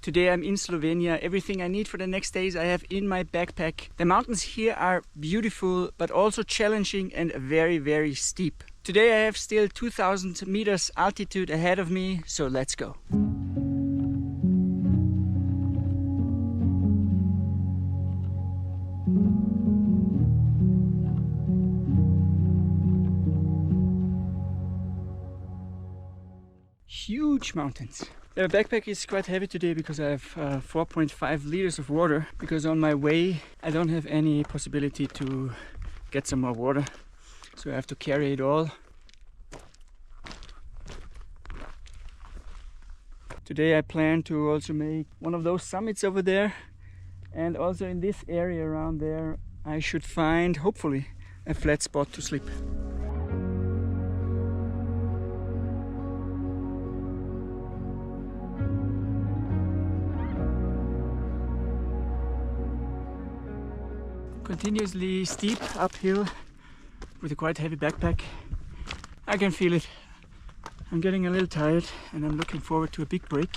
Today I'm in Slovenia. Everything I need for the next days I have in my backpack. The mountains here are beautiful, but also challenging and very, very steep. Today I have still 2000 meters altitude ahead of me, so let's go. Huge mountains. The backpack is quite heavy today because I have 4.5 liters of water, because on my way I don't have any possibility to get some more water, so I have to carry it all. Today I plan to also make one of those summits over there, and also in this area around there I should find, hopefully, a flat spot to sleep. Continuously steep uphill with a quite heavy backpack. I can feel it. I'm getting a little tired and I'm looking forward to a big break.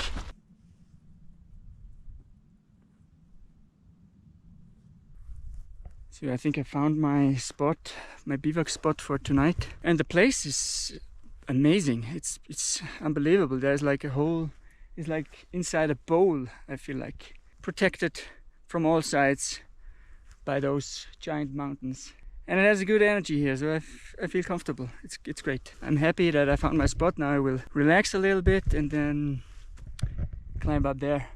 So I think I found my spot, my bivouac spot for tonight. And the place is amazing. It's unbelievable. There's like a whole, it's like inside a bowl, I feel like. Protected from all sides by those giant mountains, and it has a good energy here, so I feel comfortable. It's great. I'm happy that I found my spot. Now I will relax a little bit and then climb up there.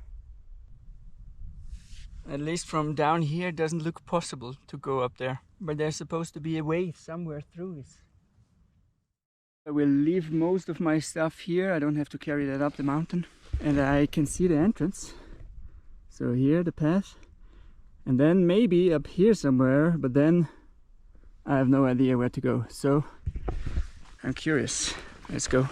At least from down here it doesn't look possible to go up there, but there's supposed to be a way somewhere through this. I will leave most of my stuff here. I don't have to carry that up the mountain, and I can see the entrance. So here the path. And then maybe up here somewhere, but then I have no idea where to go. So I'm curious. Let's go.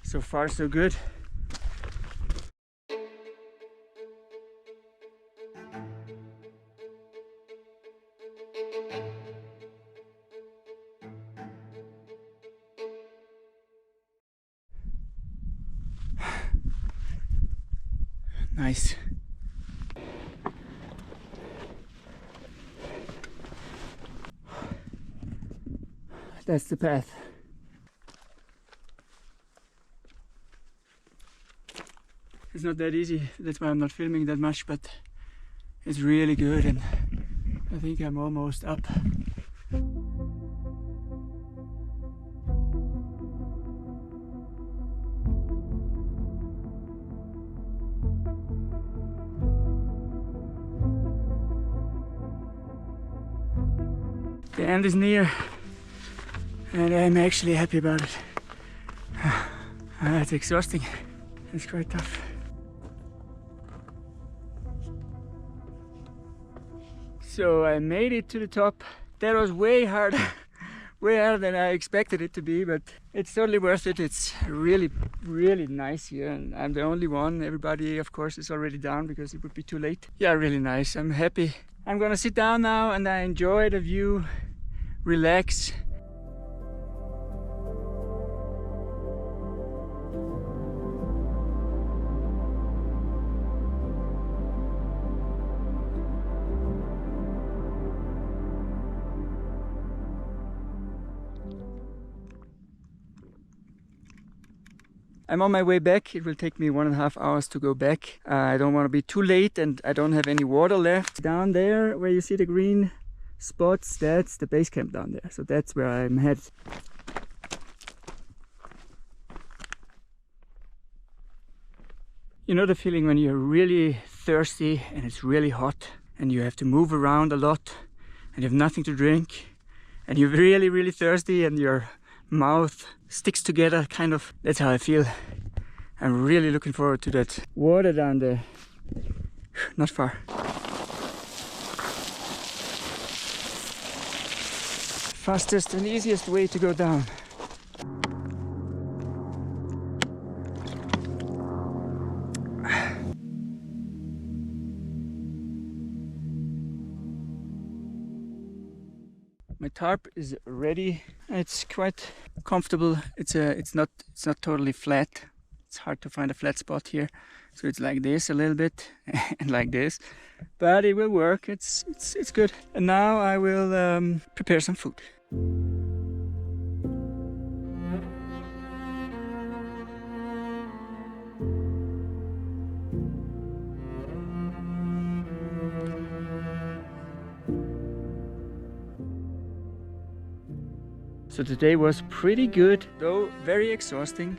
So far so good. Nice. That's the path. It's not that easy, that's why I'm not filming that much, but it's really good, and I think I'm almost up. The end is near, and I'm actually happy about it. It's exhausting. It's quite tough. So I made it to the top. That was way harder, way harder than I expected it to be, but it's totally worth it. It's really, really nice here, and I'm the only one. Everybody, of course, is already down because it would be too late. Yeah, really nice. I'm happy. I'm gonna sit down now and I enjoy the view, relax. I'm on my way back. It will take me 1.5 hours to go back. I don't want to be too late, and I don't have any water left. Down there where you see the green spots, that's the base camp down there. So that's where I'm headed. You know the feeling when you're really thirsty and it's really hot and you have to move around a lot and you have nothing to drink and you're really, really thirsty and your mouth sticks together, kind of. That's how I feel. I'm really looking forward to that water down there. Not far. Fastest and easiest way to go down. My tarp is ready. It's quite comfortable. It's not totally flat. It's hard to find a flat spot here. So it's like this a little bit and like this, but it will work. It's good. And now I will prepare some food. So today was pretty good, though very exhausting.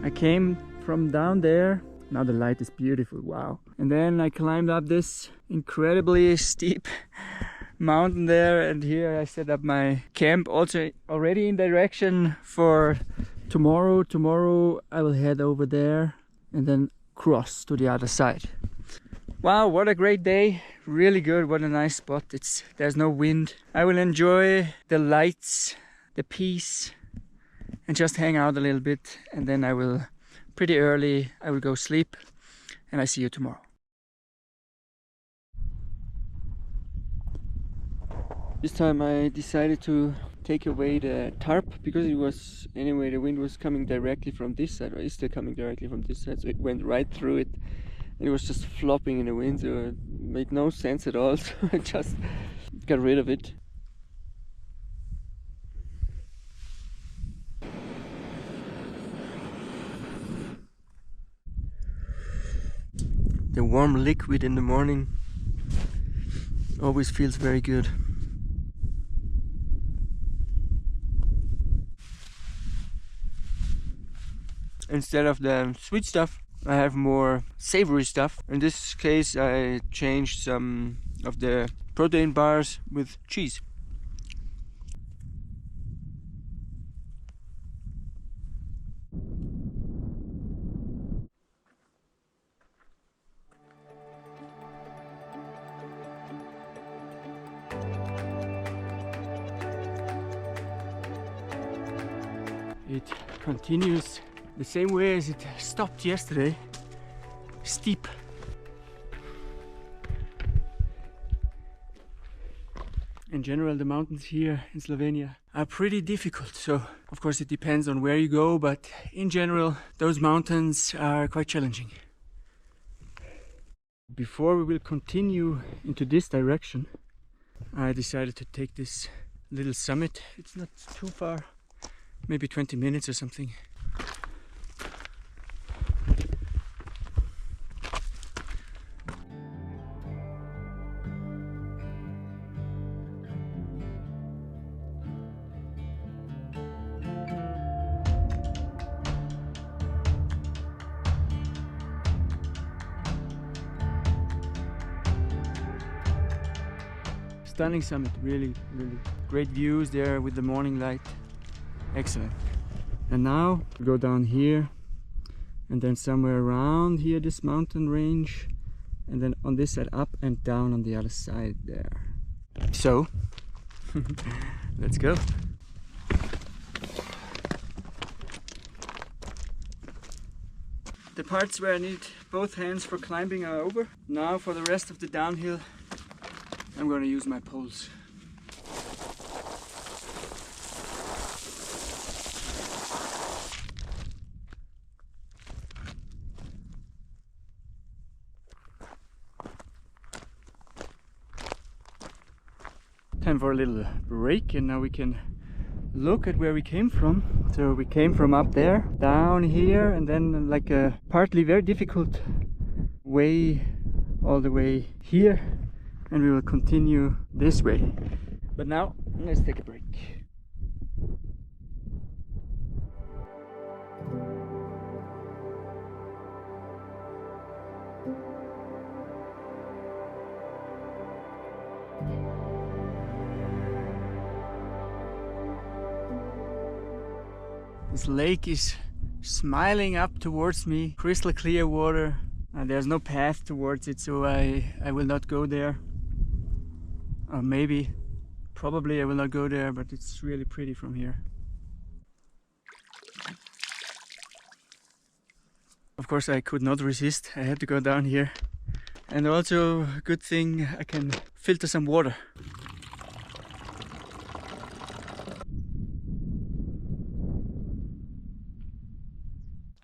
I came from down there. Now the light is beautiful, wow. And then I climbed up this incredibly steep mountain there, and here I set up my camp, also already in direction for tomorrow. Tomorrow I will head over there and then cross to the other side. Wow, what a great day. Really good, what a nice spot. There's no wind. I will enjoy the lights, the peace, and just hang out a little bit, and then I will pretty early I will go sleep, and I see you tomorrow. This time I decided to take away the tarp because it was, anyway, the wind was coming directly from this side, or is still coming directly from this side, so it went right through it. It was just flopping in the wind, so it made no sense at all, so I just got rid of it. The warm liquid in the morning always feels very good. Instead of the sweet stuff, I have more savory stuff. In this case, I changed some of the protein bars with cheese. It continues the same way as it stopped yesterday. Steep. In general, the mountains here in Slovenia are pretty difficult. So, of course, it depends on where you go, but in general, those mountains are quite challenging. Before we will continue into this direction, I decided to take this little summit. It's not too far. Maybe 20 minutes or something. Stunning summit, really great views there with the morning light. Excellent. And now we go down here, and then somewhere around here this mountain range, and then on this side up and down on the other side there. So let's go. The parts where I need both hands for climbing are over. Now for the rest of the downhill I'm going to use my poles. Time for a little break, and now we can look at where we came from. So we came from up there, down here, and then like a partly very difficult way all the way here, and we will continue this way. But now let's take a break. This lake is smiling up towards me, crystal clear water. There's no path towards it, so I will not go there. Or maybe, probably I will not go there, but it's really pretty from here. Of course I could not resist, I had to go down here. And also, good thing I can filter some water.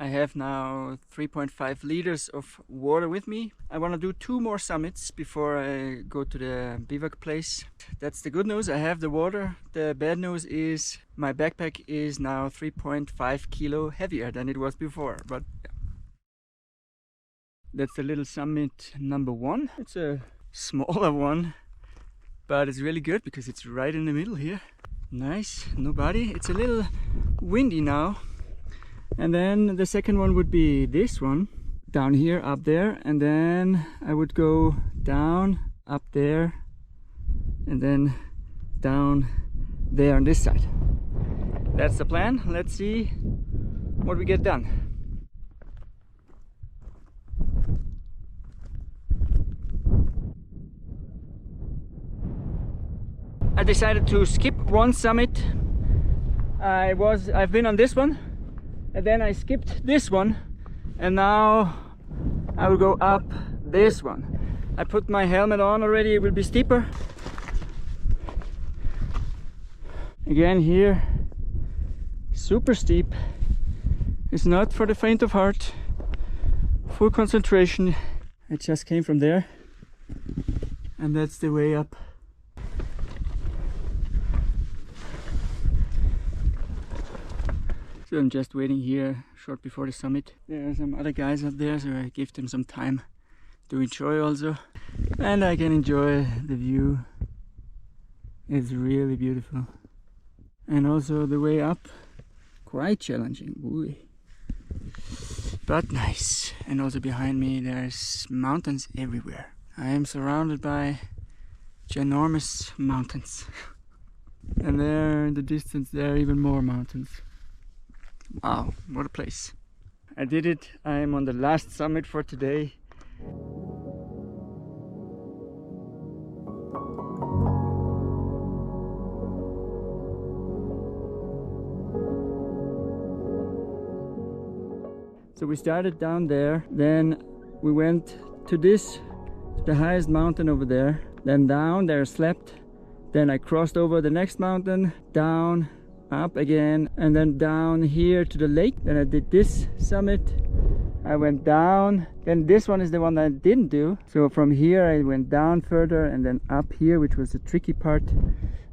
I have now 3.5 liters of water with me. I want to do 2 more summits before I go to the bivouac place. That's the good news, I have the water. The bad news is my backpack is now 3.5 kilo heavier than it was before, but yeah. That's the little summit number 1. It's a smaller one, but it's really good because it's right in the middle here. Nice, nobody. It's a little windy now. And then the second one would be this one, down here, up there, and then I would go down, up there, and then down there on this side. That's the plan. Let's see what we get done. I decided to skip one summit. I've been on this one, and then I skipped this one, and now I will go up this one. I put my helmet on already, it will be steeper. Again here, super steep. It's not for the faint of heart. Full concentration. I just came from there, and that's the way up. So I'm just waiting here short before the summit. There are some other guys up there, so I give them some time to enjoy also. And I can enjoy the view. It's really beautiful. And also the way up, quite challenging. Ooh. But nice. And also behind me there's mountains everywhere. I am surrounded by ginormous mountains. And there in the distance there are even more mountains. Wow, what a place. I did it. I am on the last summit for today. So we started down there, then we went to the highest mountain over there, then down there, slept, then I crossed over the next mountain, down, up again, and then down here to the lake. Then I did this summit, I went down, then this one is the one that I didn't do. So from here I went down further and then up here, which was the tricky part.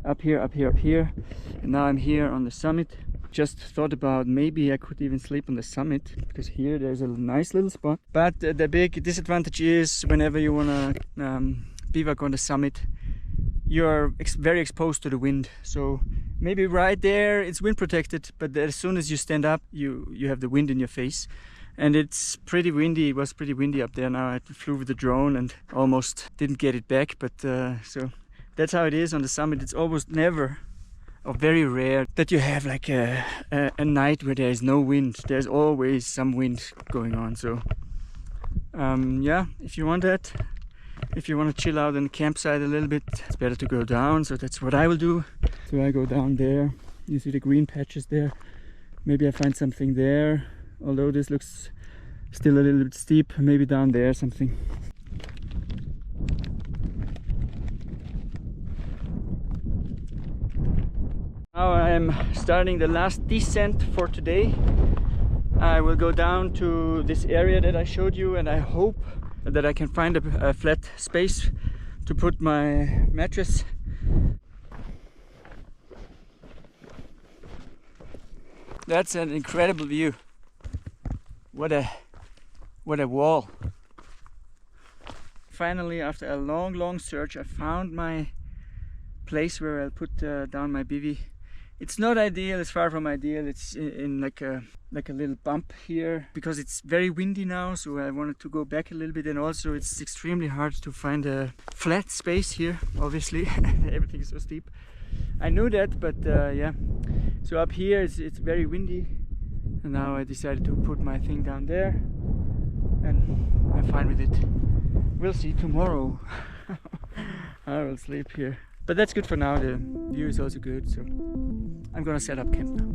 Up here, up here, up here, and now I'm here on the summit. Just thought about maybe I could even sleep on the summit, because here there's a nice little spot. But the big disadvantage is whenever you want to bivouac on the summit, you're very exposed to the wind. So maybe right there it's wind protected, but as soon as you stand up you have the wind in your face, and it's pretty windy. It was pretty windy up there. Now I flew with the drone and almost didn't get it back, but so that's how it is on the summit. It's almost never, or very rare, that you have like a night where there is no wind. There's always some wind going on. So yeah, if you want that, if you want to chill out in the campsite a little bit, it's better to go down. So that's what I will do. So I go down there. You see the green patches there. Maybe I find something there. Although this looks still a little bit steep, maybe down there something. Now I'm starting the last descent for today. I will go down to this area that I showed you, and I hope that I can find a flat space to put my mattress. That's an incredible view. What a wall. Finally, after a long search, I found my place where I'll put down my bivy. It's not ideal, it's far from ideal. It's in like a little bump here because it's very windy now, so I wanted to go back a little bit, and also it's extremely hard to find a flat space here, obviously. Everything is so steep. I knew that, but yeah. So up here it's very windy, and now I decided to put my thing down there, and I'm fine with it. We'll see tomorrow. I will sleep here. But that's good for now. The view is also good, so I'm gonna set up camp now.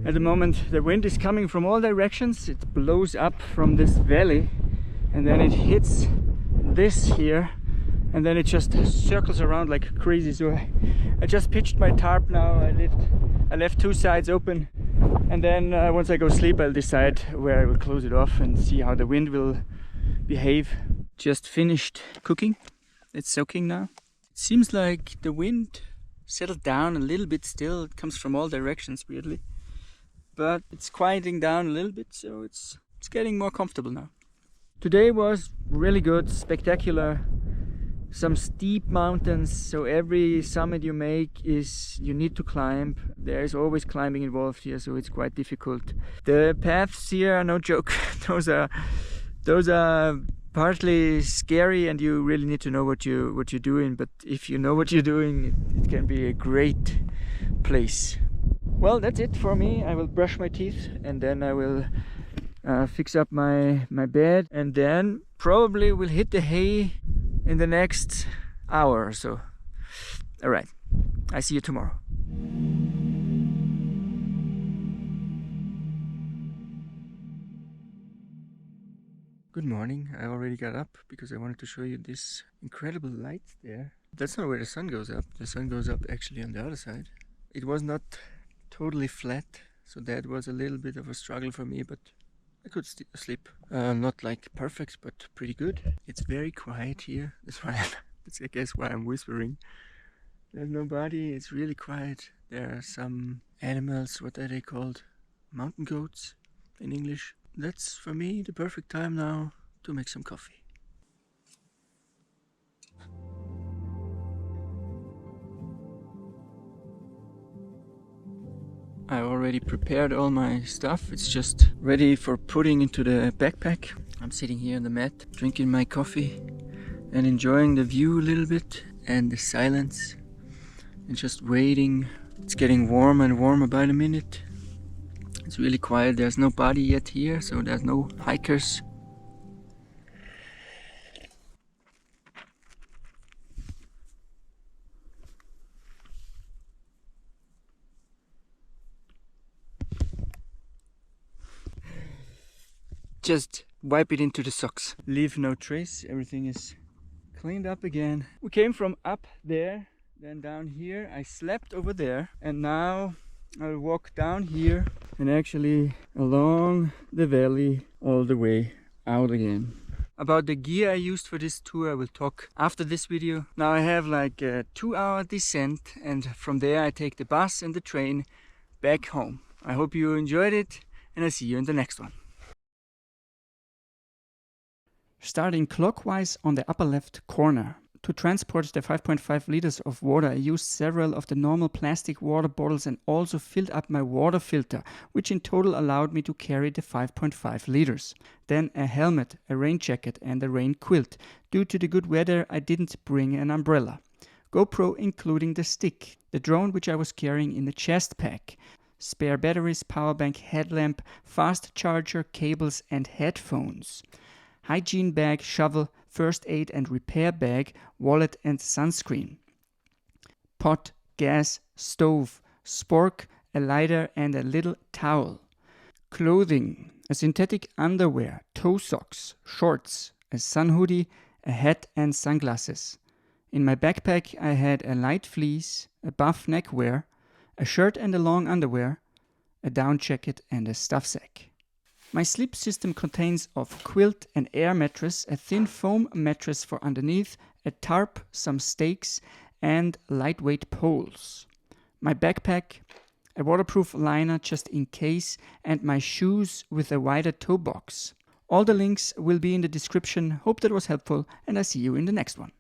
At the moment the wind is coming from all directions. It blows up from this valley and then it hits this here and then it just circles around like crazy. So I just pitched my tarp now. I left two sides open, and then once I go sleep I'll decide where I will close it off and see how the wind will behave. Just finished cooking. It's soaking now. It seems like the wind settled down a little bit still. It comes from all directions weirdly, but it's quieting down a little bit, so it's getting more comfortable now. Today was really good, spectacular. Some steep mountains, so every summit you make you need to climb. There is always climbing involved here, so it's quite difficult. The paths here are no joke. those are partly scary and you really need to know what you're doing, but if you know what you're doing, it can be a great place. Well, that's it for me. I will brush my teeth and then I will fix up my bed, and then probably will hit the hay in the next hour or so. All right, I see you tomorrow. Good morning. I already got up because I wanted to show you this incredible light there. That's not where the sun goes up. The sun goes up actually on the other side. It was not totally flat, so that was a little bit of a struggle for me, but I could sleep. Not like perfect, but pretty good. It's very quiet here. That's I guess why I'm whispering. There's nobody. It's really quiet. There are some animals. What are they called? Mountain goats in English. That's for me the perfect time now to make some coffee. I already prepared all my stuff. It's just ready for putting into the backpack. I'm sitting here on the mat, drinking my coffee and enjoying the view a little bit and the silence and just waiting. It's getting warmer and warmer by the minute. It's really quiet. There's nobody yet here, so there's no hikers. Just wipe it into the socks. Leave no trace. Everything is cleaned up again. We came from up there, then down here. I slept over there, and now I'll walk down here and actually along the valley all the way out again. About the gear I used for this tour I will talk after this video. Now I have like a 2-hour descent, and from there I take the bus and the train back home. I hope you enjoyed it, and I'll see you in the next one. Starting clockwise on the upper left corner. To transport the 5.5 liters of water, I used several of the normal plastic water bottles and also filled up my water filter, which in total allowed me to carry the 5.5 liters. Then a helmet, a rain jacket and a rain quilt. Due to the good weather, I didn't bring an umbrella. GoPro including the stick, the drone which I was carrying in the chest pack, spare batteries, power bank, headlamp, fast charger, cables and headphones. Hygiene bag, shovel, first aid and repair bag, wallet and sunscreen. Pot, gas, stove, spork, a lighter and a little towel. Clothing, a synthetic underwear, toe socks, shorts, a sun hoodie, a hat and sunglasses. In my backpack I had a light fleece, a buff neckwear, a shirt and a long underwear, a down jacket and a stuff sack. My sleep system contains of Quilt, an air mattress, a thin foam mattress for underneath, a tarp, some stakes, and lightweight poles. My backpack, a waterproof liner just in case, and my shoes with a wider toe box. All the links will be in the description. Hope that was helpful, and I see you in the next one.